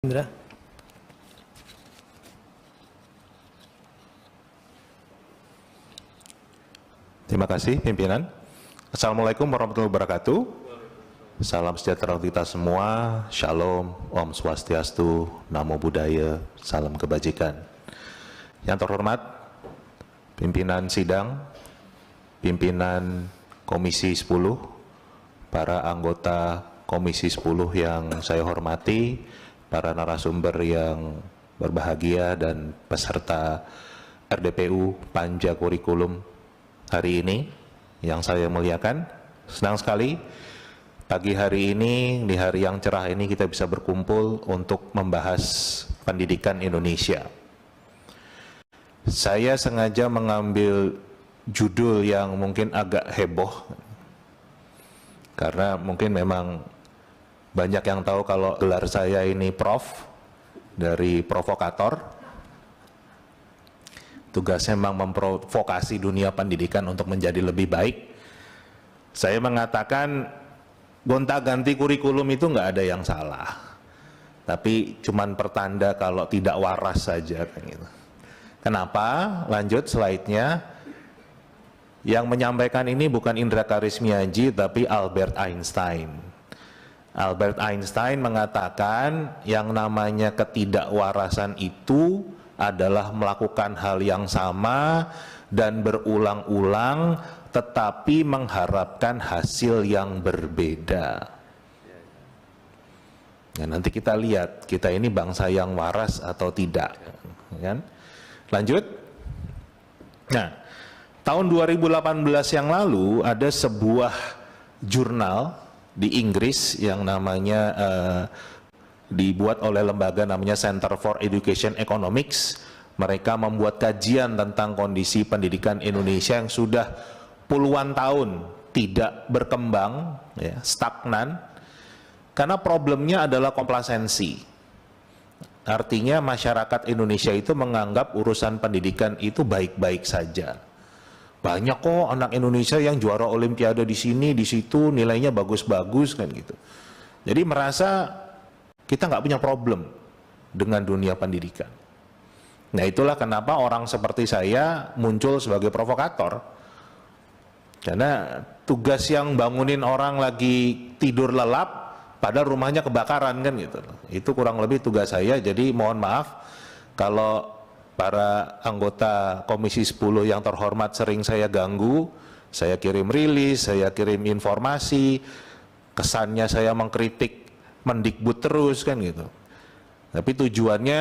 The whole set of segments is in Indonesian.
Indra. Terima kasih pimpinan. Assalamualaikum warahmatullahi wabarakatuh. Salam sejahtera untuk kita semua. Shalom, Om Swastiastu, Namo Buddhaya, salam kebajikan. Yang terhormat pimpinan sidang, pimpinan Komisi 10, para anggota Komisi 10 yang saya hormati, para narasumber yang berbahagia dan peserta RDPU Panja Kurikulum hari ini yang saya muliakan. Senang sekali pagi hari ini, di hari yang cerah ini, kita bisa berkumpul untuk membahas pendidikan Indonesia. Saya sengaja mengambil judul yang mungkin agak heboh, karena mungkin memang banyak yang tahu kalau gelar saya ini Prof, dari provokator. Tugasnya memang memprovokasi dunia pendidikan untuk menjadi lebih baik. Saya mengatakan gonta-ganti kurikulum itu nggak ada yang salah, tapi cuman pertanda kalau tidak waras saja kan gitu. Kenapa? Lanjut slide-nya. Yang menyampaikan ini bukan Indra Karismiaji tapi Albert Einstein. Albert Einstein mengatakan yang namanya ketidakwarasan itu adalah melakukan hal yang sama dan berulang-ulang tetapi mengharapkan hasil yang berbeda. Nah, nanti kita lihat kita ini bangsa yang waras atau tidak, kan? Lanjut. Nah, tahun 2018 yang lalu ada sebuah jurnal di Inggris yang namanya dibuat oleh lembaga namanya Center for Education Economics. Mereka membuat kajian tentang kondisi pendidikan Indonesia yang sudah puluhan tahun tidak berkembang, ya, stagnan, karena problemnya adalah komplasensi. Artinya masyarakat Indonesia itu menganggap urusan pendidikan itu baik-baik saja. Banyak kok anak Indonesia yang juara olimpiade di sini, di situ, nilainya bagus-bagus kan gitu. Jadi merasa kita nggak punya problem dengan dunia pendidikan. Nah, itulah kenapa orang seperti saya muncul sebagai provokator. Karena tugas yang bangunin orang lagi tidur lelap, padahal rumahnya kebakaran kan gitu. Itu kurang lebih tugas saya. Jadi mohon maaf kalau para anggota Komisi 10 yang terhormat sering saya ganggu, saya kirim rilis, saya kirim informasi, kesannya saya mengkritik Mendikbud terus kan gitu. Tapi tujuannya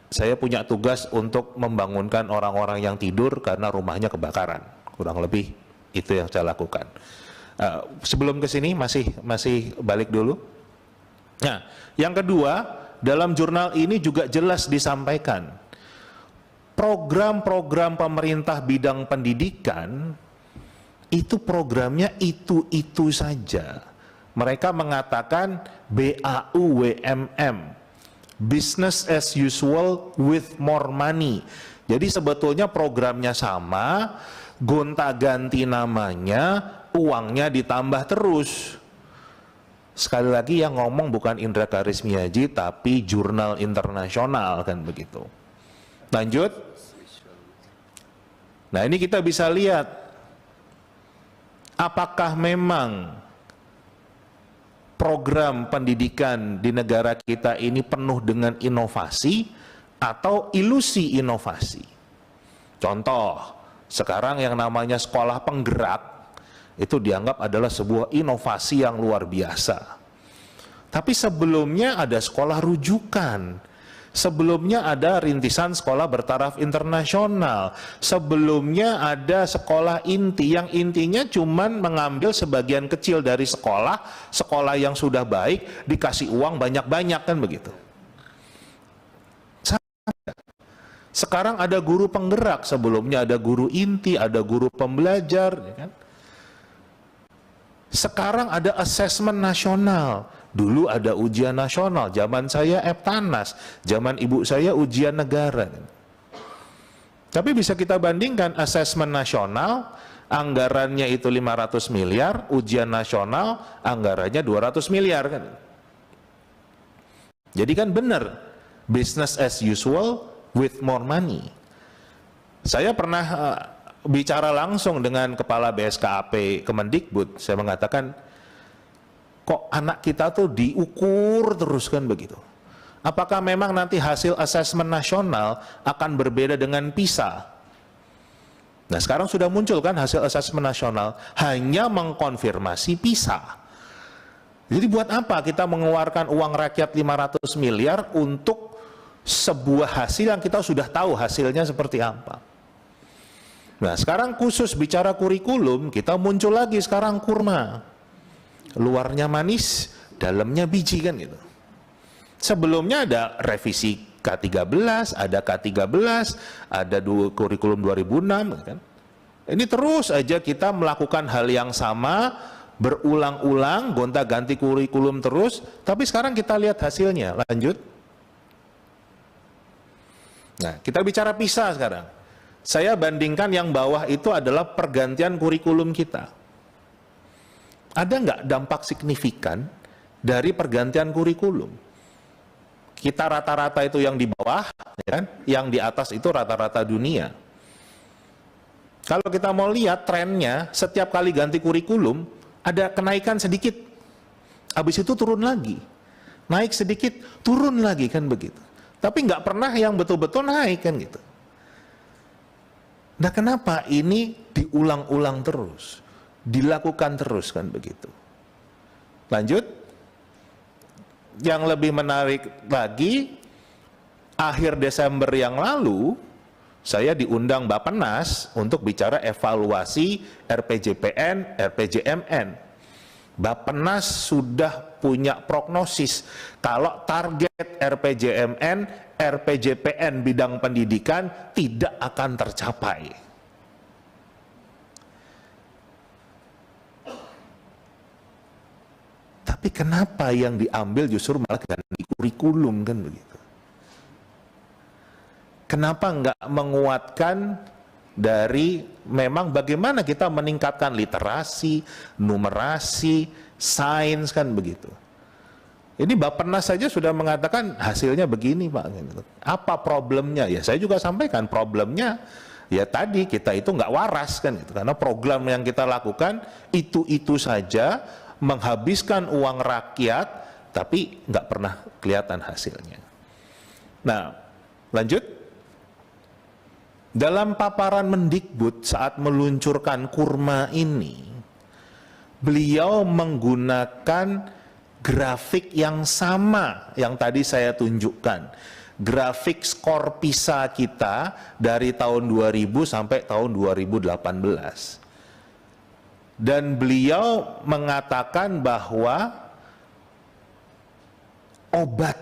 saya punya tugas untuk membangunkan orang-orang yang tidur karena rumahnya kebakaran. Kurang lebih itu yang saya lakukan. Sebelum ke sini masih balik dulu. Nah, yang kedua, dalam jurnal ini juga jelas disampaikan program-program pemerintah bidang pendidikan itu programnya itu saja. Mereka mengatakan BAUWMM, business as usual with more money. Jadi sebetulnya programnya sama, gonta-ganti namanya, uangnya ditambah terus. Sekali lagi yang ngomong bukan Indra Karismiaji tapi jurnal internasional kan begitu. Lanjut. Nah, ini kita bisa lihat apakah memang program pendidikan di negara kita ini penuh dengan inovasi atau ilusi inovasi. Contoh, sekarang yang namanya sekolah penggerak itu dianggap adalah sebuah inovasi yang luar biasa. Tapi sebelumnya ada sekolah rujukan. Sebelumnya ada rintisan sekolah bertaraf internasional. Sebelumnya ada sekolah inti yang intinya cuman mengambil sebagian kecil dari sekolah yang sudah baik, dikasih uang banyak-banyak kan begitu. Sekarang ada guru penggerak, sebelumnya ada guru inti, ada guru pembelajar, ya kan? Sekarang ada asesmen nasional. Dulu ada ujian nasional, zaman saya Eptanas, zaman ibu saya ujian negara. Tapi bisa kita bandingkan asesmen nasional, anggarannya itu 500 miliar, ujian nasional anggarannya 200 miliar kan. Jadi kan benar, business as usual with more money. Saya pernah bicara langsung dengan Kepala BSKAP Kemendikbud, saya mengatakan, kok anak kita tuh diukur terus kan begitu. Apakah memang nanti hasil asesmen nasional akan berbeda dengan PISA? Nah sekarang sudah muncul kan hasil asesmen nasional hanya mengkonfirmasi PISA. Jadi buat apa kita mengeluarkan uang rakyat 500 miliar untuk sebuah hasil yang kita sudah tahu hasilnya seperti apa. Nah sekarang khusus bicara kurikulum, kita muncul lagi sekarang kurma. Luarnya manis, dalamnya biji kan gitu. Sebelumnya ada revisi K13, ada K13, ada kurikulum 2006 kan. Ini terus aja kita melakukan hal yang sama, berulang-ulang, gonta-ganti kurikulum terus, tapi sekarang kita lihat hasilnya. Lanjut. Nah, kita bicara PISA sekarang. Saya bandingkan yang bawah itu adalah pergantian kurikulum kita. Ada nggak dampak signifikan dari pergantian kurikulum? Kita rata-rata itu yang di bawah, ya kan? Yang di atas itu rata-rata dunia. Kalau kita mau lihat trennya, setiap kali ganti kurikulum, ada kenaikan sedikit, habis itu turun lagi, naik sedikit, turun lagi kan begitu. Tapi nggak pernah yang betul-betul naik kan gitu. Nah kenapa ini diulang-ulang terus, dilakukan terus kan begitu. Lanjut, yang lebih menarik lagi, akhir Desember yang lalu, saya diundang Bappenas untuk bicara evaluasi RPJPN, RPJMN. Bappenas sudah punya prognosis kalau target RPJMN, RPJPN bidang pendidikan tidak akan tercapai. Tapi kenapa yang diambil justru malah ganti kurikulum kan begitu? Kenapa nggak menguatkan dari memang bagaimana kita meningkatkan literasi, numerasi, sains kan begitu. Ini Bappenas saja sudah mengatakan hasilnya begini Pak. Apa problemnya? Ya saya juga sampaikan problemnya ya tadi kita itu nggak waras kan gitu. Karena program yang kita lakukan itu saja menghabiskan uang rakyat tapi nggak pernah kelihatan hasilnya. Nah lanjut. Dalam paparan Mendikbud saat meluncurkan kurma ini, beliau menggunakan grafik yang sama yang tadi saya tunjukkan. Grafik skor PISA kita dari tahun 2000 sampai tahun 2018. Dan beliau mengatakan bahwa obat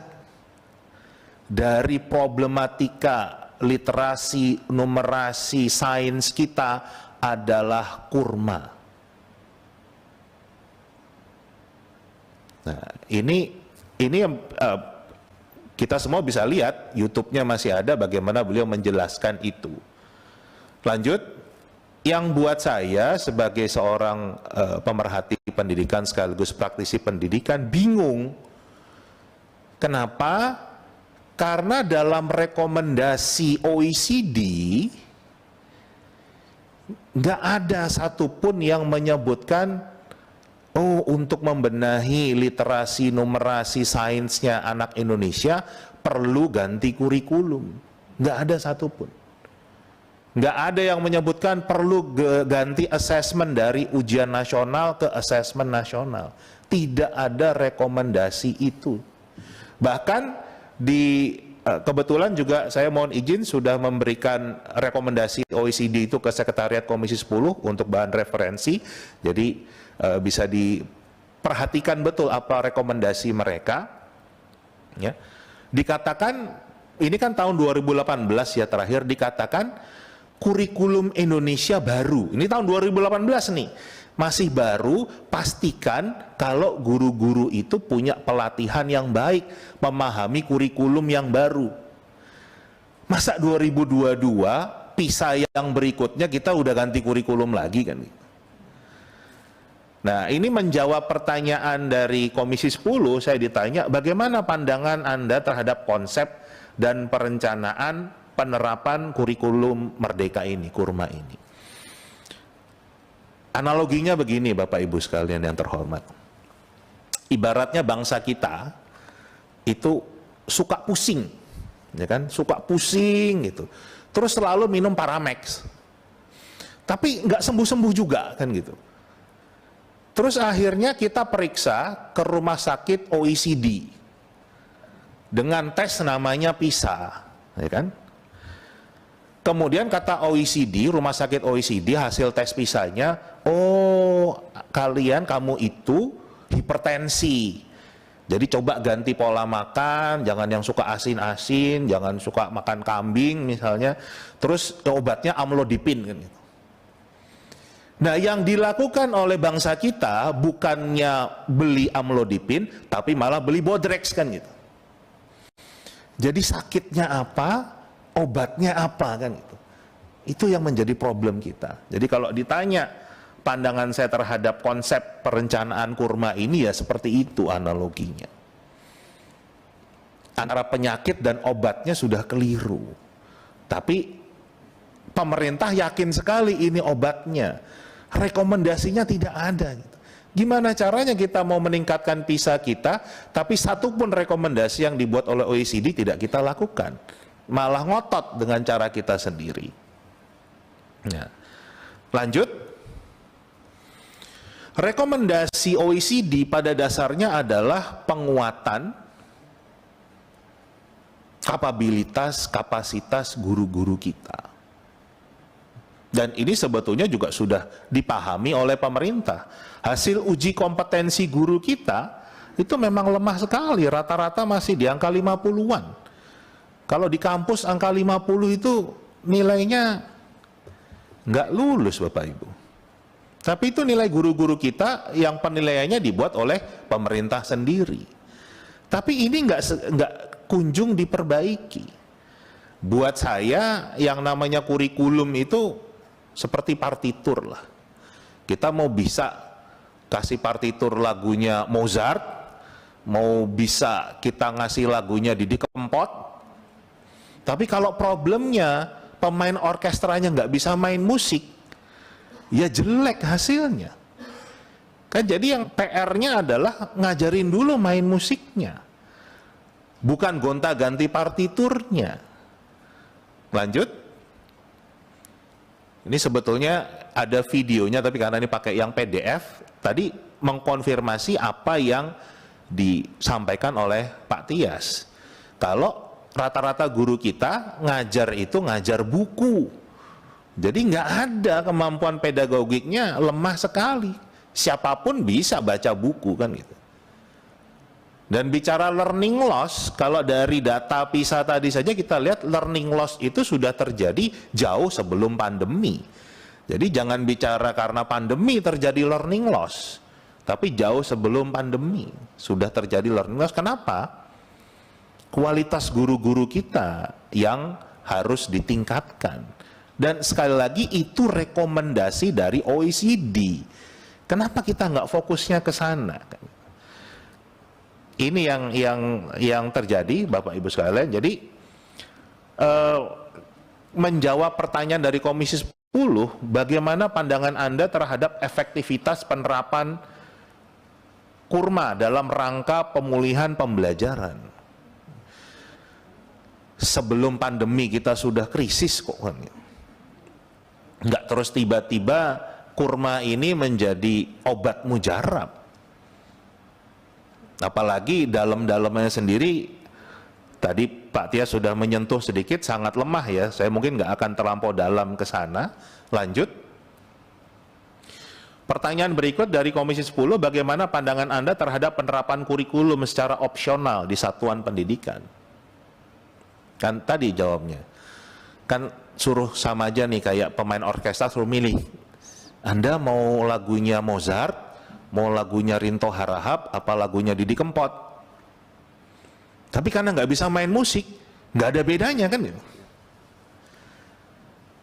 dari problematika literasi, numerasi, sains kita adalah kurma. Nah, ini yang kita semua bisa lihat, YouTube-nya masih ada bagaimana beliau menjelaskan itu. Lanjut, yang buat saya sebagai seorang pemerhati pendidikan sekaligus praktisi pendidikan bingung. Kenapa? Karena dalam rekomendasi OECD nggak ada satupun yang menyebutkan oh untuk membenahi literasi, numerasi, sainsnya anak Indonesia perlu ganti kurikulum. Nggak ada satupun. Nggak ada yang menyebutkan perlu ganti asesmen dari ujian nasional ke asesmen nasional. Tidak ada rekomendasi itu. Bahkan kebetulan juga saya mohon izin sudah memberikan rekomendasi OECD itu ke Sekretariat Komisi 10 untuk bahan referensi. Jadi bisa diperhatikan betul apa rekomendasi mereka. Ya. Dikatakan, ini kan tahun 2018 ya terakhir, dikatakan kurikulum Indonesia baru. Ini tahun 2018 nih. Masih baru, pastikan kalau guru-guru itu punya pelatihan yang baik, memahami kurikulum yang baru. Masa 2022, PISA yang berikutnya kita udah ganti kurikulum lagi kan? Nah, ini menjawab pertanyaan dari Komisi 10, saya ditanya, bagaimana pandangan Anda terhadap konsep dan perencanaan penerapan kurikulum Merdeka ini, Kurma ini. Analoginya begini Bapak Ibu sekalian yang terhormat. Ibaratnya bangsa kita itu suka pusing, ya kan? Suka pusing gitu. Terus selalu minum Paramex. Tapi nggak sembuh-sembuh juga kan gitu. Terus akhirnya kita periksa ke rumah sakit OECD dengan tes namanya PISA, ya kan? Kemudian kata OECD, rumah sakit OECD hasil tes PISA-nya, oh kamu itu hipertensi. Jadi coba ganti pola makan, jangan yang suka asin-asin, jangan suka makan kambing misalnya. Terus obatnya amlodipin kan gitu. Nah, yang dilakukan oleh bangsa kita bukannya beli amlodipin, tapi malah beli Bodrex kan gitu. Jadi sakitnya apa, obatnya apa kan gitu. Itu yang menjadi problem kita. Jadi kalau ditanya pandangan saya terhadap konsep perencanaan kurma ini ya seperti itu analoginya. Antara penyakit dan obatnya sudah keliru. Tapi pemerintah yakin sekali ini obatnya. Rekomendasinya tidak ada gitu. Gimana caranya kita mau meningkatkan PISA kita, tapi satupun rekomendasi yang dibuat oleh OECD tidak kita lakukan, malah ngotot dengan cara kita sendiri. Nah, lanjut. Rekomendasi OECD pada dasarnya adalah penguatan kapasitas guru-guru kita. Dan ini sebetulnya juga sudah dipahami oleh pemerintah. Hasil uji kompetensi guru kita itu memang lemah sekali, rata-rata masih di angka 50-an. Kalau di kampus angka 50 itu nilainya nggak lulus Bapak Ibu. Tapi itu nilai guru-guru kita yang penilaiannya dibuat oleh pemerintah sendiri. Tapi ini nggak kunjung diperbaiki. Buat saya yang namanya kurikulum itu seperti partitur lah. Kita mau bisa kasih partitur lagunya Mozart, mau bisa kita ngasih lagunya Didi Kempot, tapi kalau problemnya pemain orkestranya nggak bisa main musik, ya jelek hasilnya. Kan jadi yang PR-nya adalah ngajarin dulu main musiknya, bukan gonta-ganti partiturnya. Lanjut. Ini sebetulnya ada videonya, tapi karena ini pakai yang PDF, tadi mengkonfirmasi apa yang disampaikan oleh Pak Tias. Kalau rata-rata guru kita ngajar itu ngajar buku, jadi nggak ada kemampuan pedagogiknya, lemah sekali. Siapapun bisa baca buku kan gitu. Dan bicara learning loss, kalau dari data PISA tadi saja kita lihat learning loss itu sudah terjadi jauh sebelum pandemi. Jadi jangan bicara karena pandemi terjadi learning loss, tapi jauh sebelum pandemi sudah terjadi learning loss. Kenapa? Kualitas guru-guru kita yang harus ditingkatkan. Dan sekali lagi itu rekomendasi dari OECD. Kenapa kita nggak fokusnya ke sana? Ini yang terjadi Bapak Ibu sekalian. Jadi menjawab pertanyaan dari Komisi 10, bagaimana pandangan Anda terhadap efektivitas penerapan kurma dalam rangka pemulihan pembelajaran? Sebelum pandemi kita sudah krisis kok kan. Nggak terus tiba-tiba kurma ini menjadi obat mujarab. Apalagi dalam-dalamnya sendiri, tadi Pak Tias sudah menyentuh sedikit, sangat lemah ya. Saya mungkin nggak akan terlampau dalam ke sana. Lanjut. Pertanyaan berikut dari Komisi 10, bagaimana pandangan Anda terhadap penerapan kurikulum secara opsional di satuan pendidikan? Kan tadi jawabnya. Kan suruh sama aja nih kayak pemain orkestra suruh milih. Anda mau lagunya Mozart, mau lagunya Rinto Harahap, apa lagunya Didi Kempot. Tapi karena nggak bisa main musik, nggak ada bedanya kan gitu.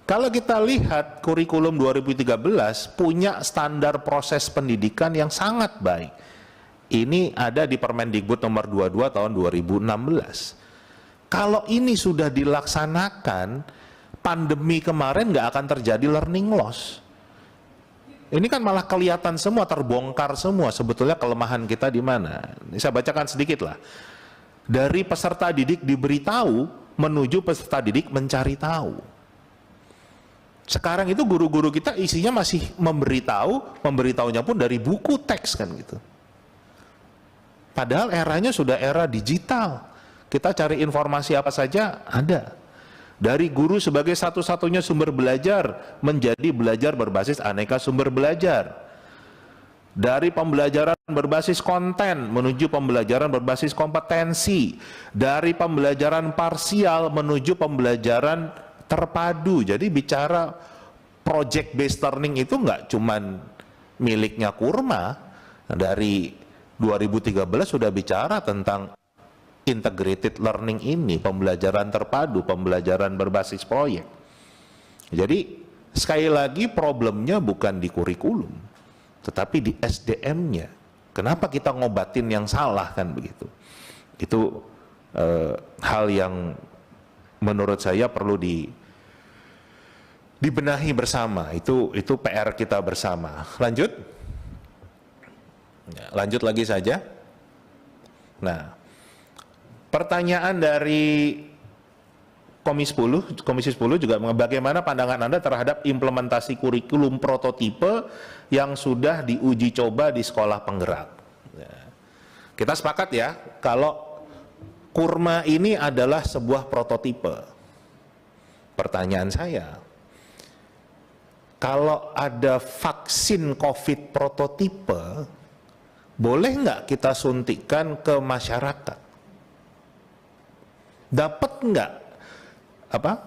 Kalau kita lihat kurikulum 2013 punya standar proses pendidikan yang sangat baik. Ini ada di Permendikbud nomor 22 tahun 2016. Kalau ini sudah dilaksanakan, pandemi kemarin nggak akan terjadi learning loss. Ini kan malah kelihatan semua, terbongkar semua sebetulnya kelemahan kita di mana. Ini saya bacakan sedikit lah. Dari peserta didik diberitahu menuju peserta didik mencari tahu. Sekarang itu guru-guru kita isinya masih memberitahunya pun dari buku teks kan gitu. Padahal eranya sudah era digital. Kita cari informasi apa saja ada. Dari guru sebagai satu-satunya sumber belajar menjadi belajar berbasis aneka sumber belajar. Dari pembelajaran berbasis konten menuju pembelajaran berbasis kompetensi. Dari pembelajaran parsial menuju pembelajaran terpadu. Jadi bicara project based learning itu nggak cuman miliknya Kurma. Dari 2013 sudah bicara tentang integrated learning ini, pembelajaran terpadu, pembelajaran berbasis proyek. Jadi sekali lagi problemnya bukan di kurikulum, tetapi di SDM-nya. Kenapa kita ngobatin yang salah kan begitu? Itu hal yang menurut saya perlu dibenahi bersama. Itu PR kita bersama. Lanjut. Ya, lanjut lagi saja. Nah, pertanyaan dari Komisi 10 juga bagaimana pandangan Anda terhadap implementasi kurikulum prototipe yang sudah diuji coba di sekolah penggerak. Ya. Kita sepakat ya, kalau Kurma ini adalah sebuah prototipe. Pertanyaan saya, kalau ada vaksin COVID prototipe, boleh nggak kita suntikan ke masyarakat? Dapat nggak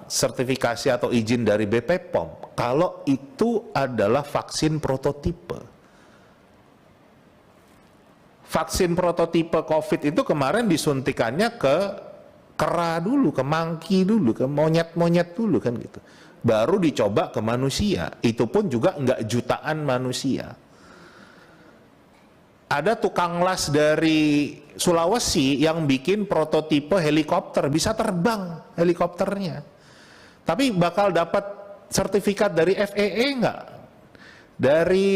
sertifikasi atau izin dari BP POM kalau itu adalah vaksin prototipe? Vaksin prototipe COVID itu kemarin disuntikannya ke kera dulu, ke monkey dulu, ke monyet-monyet dulu kan gitu. Baru dicoba ke manusia, itu pun juga nggak jutaan manusia. Ada tukang las dari Sulawesi yang bikin prototipe helikopter, bisa terbang helikopternya. Tapi bakal dapat sertifikat dari FAA nggak? Dari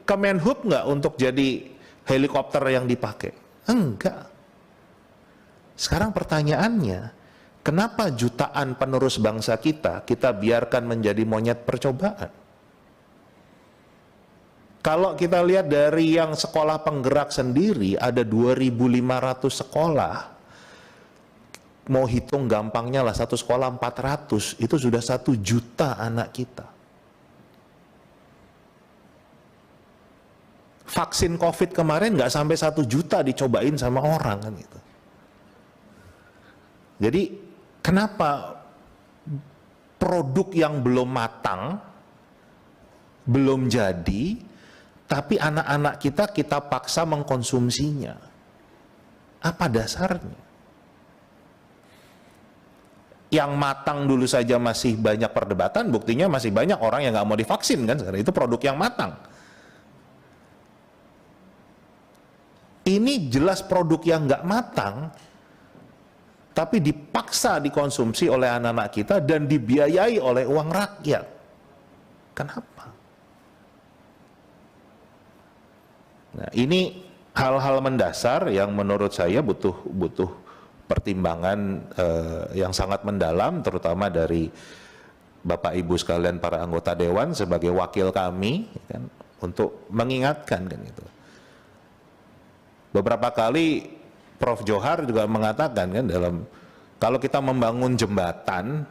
Kemenhub nggak untuk jadi helikopter yang dipakai? Enggak. Sekarang pertanyaannya, kenapa jutaan penerus bangsa kita biarkan menjadi monyet percobaan? Kalau kita lihat dari yang sekolah penggerak sendiri, ada 2.500 sekolah. Mau hitung gampangnya lah, satu sekolah 400, itu sudah 1 juta anak kita. Vaksin COVID kemarin nggak sampai 1 juta dicobain sama orang kan gitu. Jadi kenapa produk yang belum matang, belum jadi, tapi anak-anak kita paksa mengkonsumsinya? Apa dasarnya? Yang matang dulu saja masih banyak perdebatan, buktinya masih banyak orang yang nggak mau divaksin kan sekarang. Itu produk yang matang. Ini jelas produk yang nggak matang, tapi dipaksa dikonsumsi oleh anak-anak kita dan dibiayai oleh uang rakyat. Kenapa? Nah, ini hal-hal mendasar yang menurut saya butuh pertimbangan yang sangat mendalam, terutama dari Bapak Ibu sekalian para anggota Dewan sebagai wakil kami, kan, untuk mengingatkan kan itu. Beberapa kali Prof. Johar juga mengatakan kan kalau kita membangun jembatan,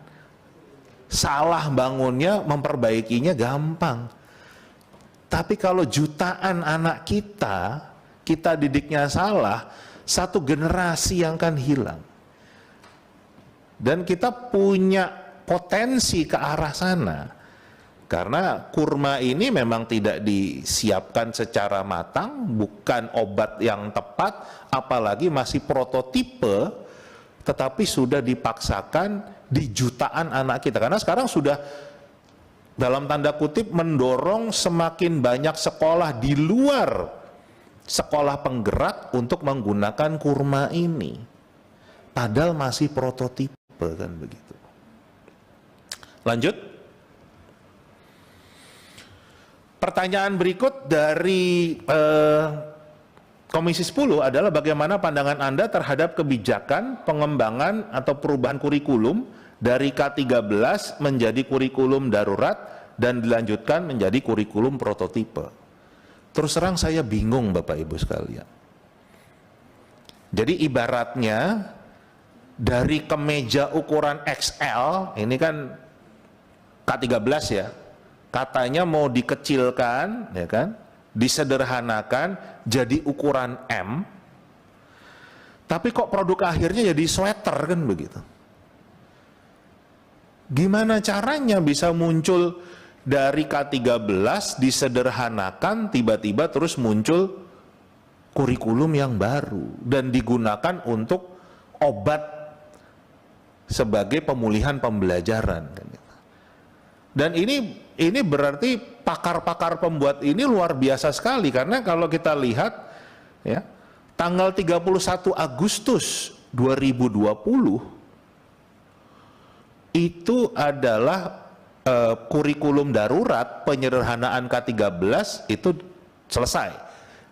salah bangunnya, memperbaikinya gampang. Tapi kalau jutaan anak kita didiknya salah, satu generasi yang akan hilang. Dan kita punya potensi ke arah sana. Karena kurma ini memang tidak disiapkan secara matang, bukan obat yang tepat, apalagi masih prototipe, tetapi sudah dipaksakan di jutaan anak kita. Karena sekarang sudah dalam tanda kutip mendorong semakin banyak sekolah di luar sekolah penggerak untuk menggunakan kurma ini. Padahal masih prototipe kan begitu. Lanjut. Pertanyaan berikut dari Komisi 10 adalah bagaimana pandangan Anda terhadap kebijakan pengembangan atau perubahan kurikulum dari K13 menjadi kurikulum darurat dan dilanjutkan menjadi kurikulum prototipe. Terus terang saya bingung Bapak Ibu sekalian. Jadi ibaratnya dari kemeja ukuran XL, ini kan K13 ya, katanya mau dikecilkan, ya kan, disederhanakan jadi ukuran M, tapi kok produk akhirnya jadi sweater kan begitu. Gimana caranya bisa muncul dari K13 disederhanakan tiba-tiba terus muncul kurikulum yang baru dan digunakan untuk obat sebagai pemulihan pembelajaran. Dan ini berarti pakar-pakar pembuat ini luar biasa sekali, karena kalau kita lihat ya, tanggal 31 Agustus 2020 itu adalah kurikulum darurat penyederhanaan K13 itu selesai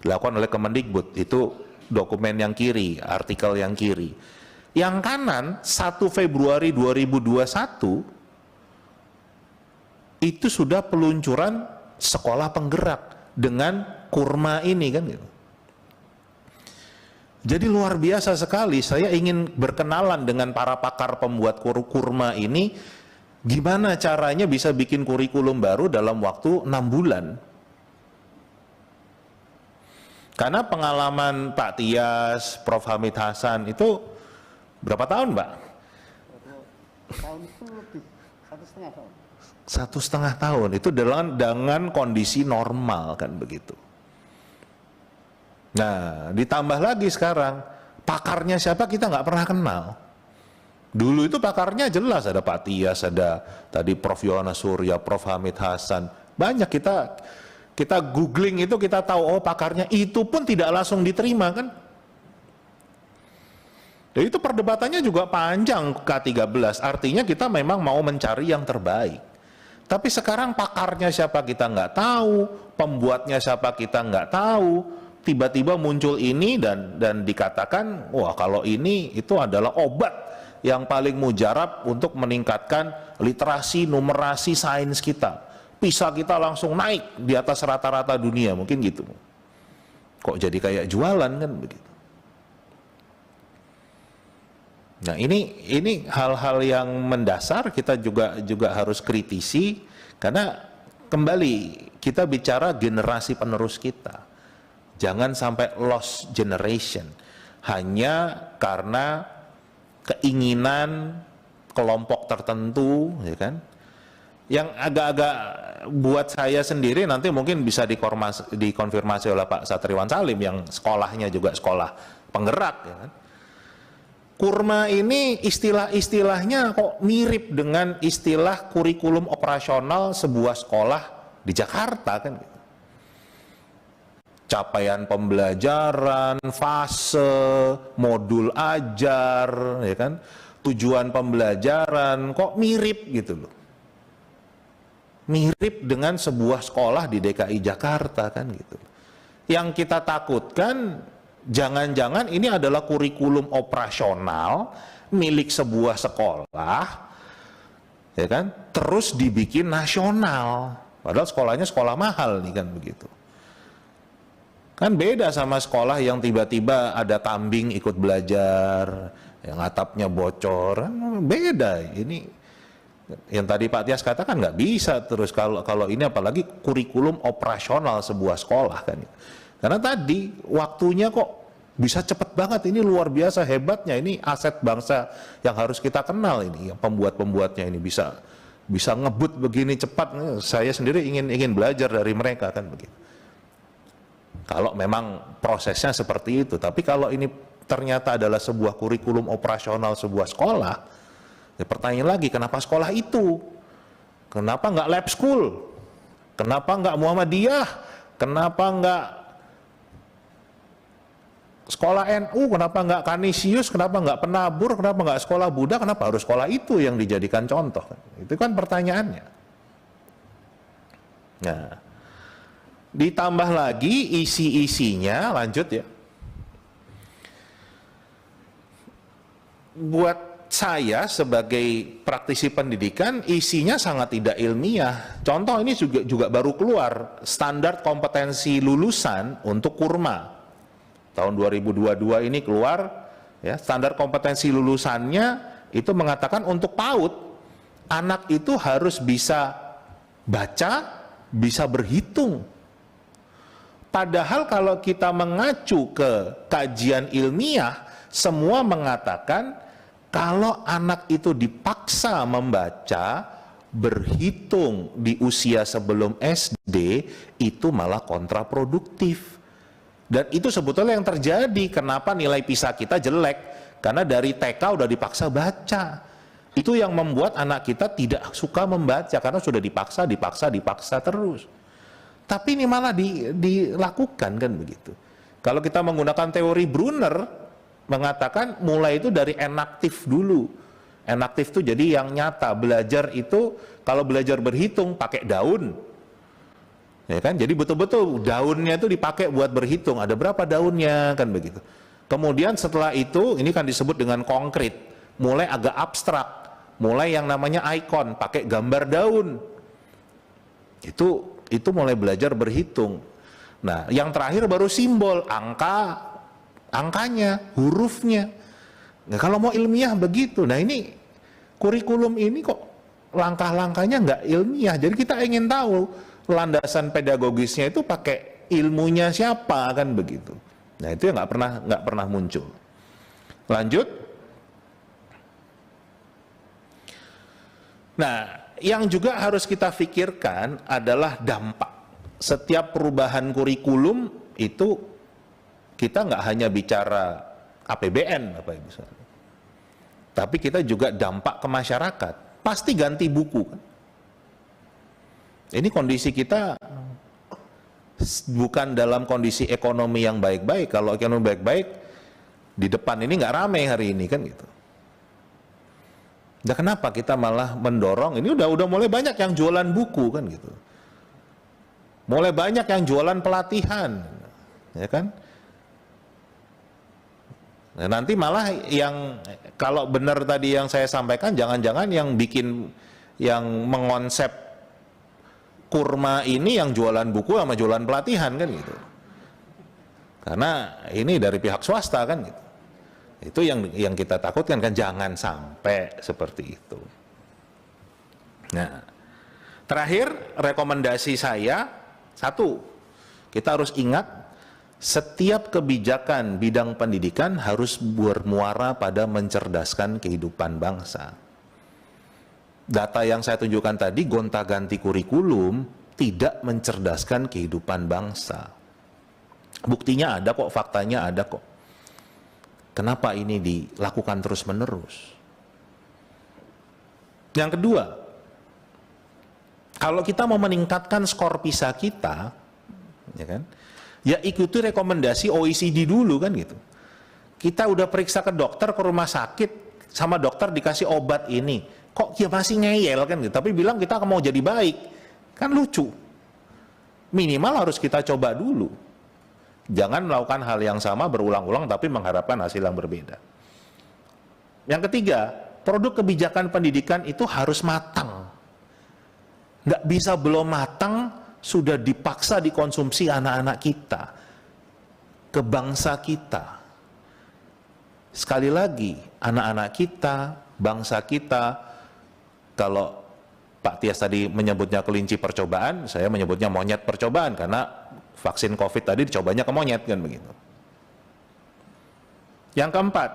dilakukan oleh Kemendikbud. Itu dokumen yang kiri, artikel yang kiri. Yang kanan 1 Februari 2021 itu sudah peluncuran sekolah penggerak dengan kurma ini kan gitu. Jadi luar biasa sekali, saya ingin berkenalan dengan para pakar pembuat kurma ini, gimana caranya bisa bikin kurikulum baru dalam waktu 6 bulan. Karena pengalaman Pak Tias, Prof. Hamid Hasan itu berapa tahun Pak? Tahun itu lebih 1,5 tahun. 1,5 tahun, itu dengan kondisi normal kan begitu. Nah, ditambah lagi sekarang, pakarnya siapa kita nggak pernah kenal. Dulu itu pakarnya jelas, ada Pak Tias, ada tadi Prof. Yohana Surya, Prof. Hamid Hasan. Banyak kita googling itu kita tahu, oh pakarnya, itu pun tidak langsung diterima kan. Dan itu perdebatannya juga panjang K13, artinya kita memang mau mencari yang terbaik. Tapi sekarang pakarnya siapa kita nggak tahu, pembuatnya siapa kita nggak tahu. Tiba-tiba muncul ini dan dikatakan, wah kalau ini itu adalah obat yang paling mujarab untuk meningkatkan literasi, numerasi sains kita. PISA kita langsung naik di atas rata-rata dunia, mungkin gitu. Kok jadi kayak jualan kan begitu. Nah ini hal-hal yang mendasar kita juga harus kritisi, karena kembali kita bicara generasi penerus kita. Jangan sampai lost generation hanya karena keinginan kelompok tertentu, ya kan? Yang agak-agak buat saya sendiri nanti mungkin bisa dikonfirmasi oleh Pak Satriwan Salim yang sekolahnya juga sekolah penggerak, ya kan? Kurma ini istilah-istilahnya kok mirip dengan istilah kurikulum operasional sebuah sekolah di Jakarta kan? Capaian pembelajaran, fase, modul ajar, ya kan? Tujuan pembelajaran kok mirip gitu loh. Mirip dengan sebuah sekolah di DKI Jakarta kan gitu. Yang kita takutkan jangan-jangan ini adalah kurikulum operasional milik sebuah sekolah, ya kan? Terus dibikin nasional. Padahal sekolahnya sekolah mahal nih kan begitu. Kan beda sama sekolah yang tiba-tiba ada kambing ikut belajar, yang atapnya bocor, kan beda. Ini yang tadi Pak Tias katakan nggak bisa terus kalau ini, apalagi kurikulum operasional sebuah sekolah kan. Karena tadi waktunya kok bisa cepet banget, ini luar biasa hebatnya, ini aset bangsa yang harus kita kenal ini, yang pembuat-pembuatnya ini bisa ngebut begini cepat. Saya sendiri ingin belajar dari mereka kan begitu. Kalau memang prosesnya seperti itu, tapi kalau ini ternyata adalah sebuah kurikulum operasional sebuah sekolah, ya pertanyaan lagi, kenapa sekolah itu? Kenapa nggak lab school? Kenapa nggak Muhammadiyah? Kenapa nggak sekolah NU? Kenapa nggak Kanisius? Kenapa nggak Penabur? Kenapa nggak sekolah Buddha? Kenapa harus sekolah itu yang dijadikan contoh? Itu kan pertanyaannya. Nah, ditambah lagi isi-isinya, lanjut ya. Buat saya sebagai praktisi pendidikan, isinya sangat tidak ilmiah. Contoh ini juga baru keluar, standar kompetensi lulusan untuk kurma. Tahun 2022 ini keluar, ya, standar kompetensi lulusannya itu mengatakan untuk PAUD, anak itu harus bisa baca, bisa berhitung. Padahal kalau kita mengacu ke kajian ilmiah, semua mengatakan kalau anak itu dipaksa membaca, berhitung di usia sebelum SD, itu malah kontraproduktif. Dan itu sebetulnya yang terjadi. Kenapa nilai PISA kita jelek? Karena dari TK udah dipaksa baca. Itu yang membuat anak kita tidak suka membaca, karena sudah dipaksa terus. Tapi ini malah dilakukan kan begitu. Kalau kita menggunakan teori Brunner, mengatakan mulai itu dari enaktif dulu. Enaktif itu jadi yang nyata. Belajar itu, kalau belajar berhitung pakai daun, ya kan? Jadi betul-betul daunnya itu dipakai buat berhitung. Ada berapa daunnya kan begitu. Kemudian setelah itu, ini kan disebut dengan konkret. Mulai agak abstrak. Mulai yang namanya ikon, pakai gambar daun. Itu mulai belajar berhitung. Nah, yang terakhir baru simbol, angkanya, hurufnya. Nah, kalau mau ilmiah begitu. Nah, ini kurikulum ini kok langkah-langkahnya nggak ilmiah. Jadi kita ingin tahu landasan pedagogisnya itu pakai ilmunya siapa kan begitu. Nah, itu yang nggak pernah muncul. Lanjut. Nah, yang juga harus kita pikirkan adalah dampak. Setiap perubahan kurikulum itu kita nggak hanya bicara APBN, Bapak Ibu, tapi kita juga dampak ke masyarakat. Pasti ganti buku. Ini kondisi kita bukan dalam kondisi ekonomi yang baik-baik. Kalau ekonomi baik-baik, di depan ini nggak ramai hari ini kan gitu. Nah, kenapa kita malah mendorong? Ini udah mulai banyak yang jualan buku kan gitu. Mulai banyak yang jualan pelatihan, ya kan? Nah, nanti malah yang kalau benar tadi yang saya sampaikan, jangan-jangan yang mengonsep kurma ini yang jualan buku sama jualan pelatihan kan gitu. Karena ini dari pihak swasta kan gitu. Itu yang kita takutkan kan, jangan sampai seperti itu. Nah, terakhir rekomendasi saya, satu, kita harus ingat setiap kebijakan bidang pendidikan harus bermuara pada mencerdaskan kehidupan bangsa. Data yang saya tunjukkan tadi, gonta-ganti kurikulum tidak mencerdaskan kehidupan bangsa. Buktinya ada kok, faktanya ada kok. Kenapa ini dilakukan terus-menerus? Yang kedua, kalau kita mau meningkatkan skor PISA kita, ya kan? Ya ikuti rekomendasi OECD dulu kan gitu. Kita udah periksa ke dokter, ke rumah sakit, sama dokter dikasih obat ini. Kok ya masih ngeyel kan gitu, tapi bilang kita mau jadi baik. Kan lucu. Minimal harus kita coba dulu. Jangan melakukan hal yang sama berulang-ulang tapi mengharapkan hasil yang berbeda. Yang ketiga, produk kebijakan pendidikan itu harus matang. Nggak bisa belum matang, sudah dipaksa dikonsumsi anak-anak kita, ke bangsa kita. Sekali lagi, anak-anak kita, bangsa kita, kalau Pak Tias tadi menyebutnya kelinci percobaan, saya menyebutnya monyet percobaan, karena vaksin COVID tadi dicobanya ke monyet kan begitu. Yang keempat,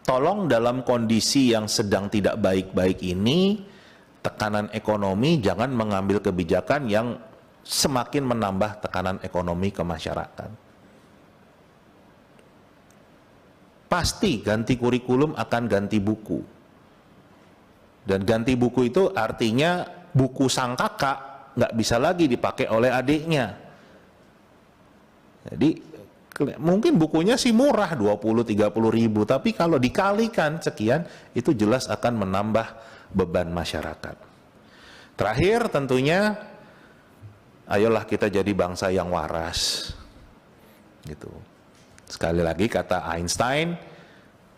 tolong dalam kondisi yang sedang tidak baik-baik ini, tekanan ekonomi, jangan mengambil kebijakan yang semakin menambah tekanan ekonomi ke masyarakat. Pasti ganti kurikulum akan ganti buku. Dan ganti buku itu artinya buku sang kakak nggak bisa lagi dipakai oleh adiknya. Jadi mungkin bukunya sih murah 20-30 ribu, tapi kalau dikalikan sekian itu jelas akan menambah beban masyarakat. Terakhir tentunya, ayolah kita jadi bangsa yang waras. Gitu. Sekali lagi kata Einstein,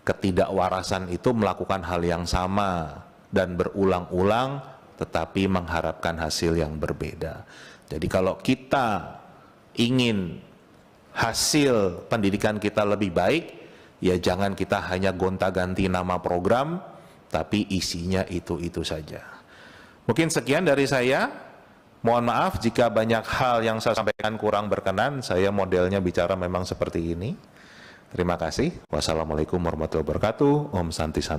ketidakwarasan itu melakukan hal yang sama dan berulang-ulang tetapi mengharapkan hasil yang berbeda. Jadi kalau kita ingin hasil pendidikan kita lebih baik, ya jangan kita hanya gonta-ganti nama program, tapi isinya itu-itu saja. Mungkin sekian dari saya. Mohon maaf jika banyak hal yang saya sampaikan kurang berkenan, saya modelnya bicara memang seperti ini. Terima kasih. Wassalamualaikum warahmatullahi wabarakatuh. Om Santi Santi.